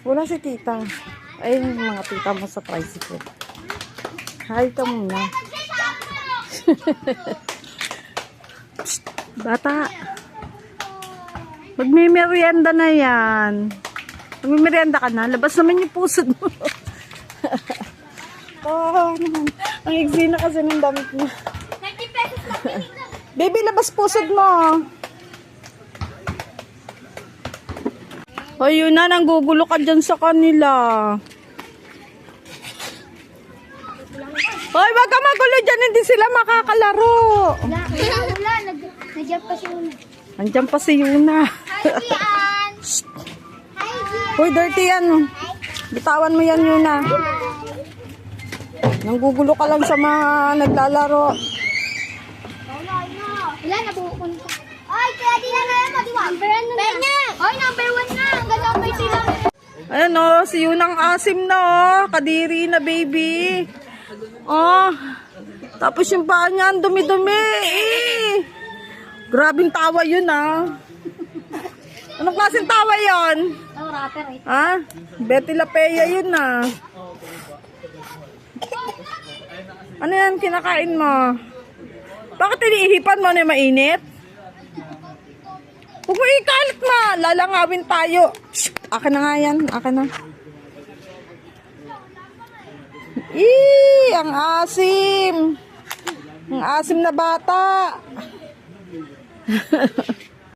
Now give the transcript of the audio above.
Wala si tita. Ay, yung mga tita mo sa tricycle. Hi ka muna. Psst, bata. Magmimerienda na yan. Magmimerienda ka na. Labas naman yung pusod mo. Oh, ang igsi na kasi ng damit mo. 90 pesos lang. Baby, labas pusod mo. Ayun na, nanggugulo ka dyan sa kanila. Hoy, wag ka magulo dyan, hindi sila makakalaro. Wala. Nandiyan pa si Una. Andiyan pa si Yuna. Hi, Gian. Hi, Gian. Hoy, dirty yan. Bitawan mo yan, Yuna. Nanggugulo ka lang sa mga naglalaro. Wala, nabupunta. Ay, kaya di na lang madiwa. Number 1 na. Ay, number 1 na. Ang ganda may sila. Ayan o, si Yunang asim na o. Kadiri na, baby. Oh, tapos yung paa niya, ang dumi-dumi. Grabing tawa yun ah. Anong klaseng tawa yun? Oh, rapper eh. Ha? Betty Lapea yun ah. Ano yan kinakain mo? Bakit iniihipan mo na mainit? Huwag mo ikalit ma. Lalangawin tayo. Shh, akin na nga yan. Akin na. Ang asim. Ang asim na bata.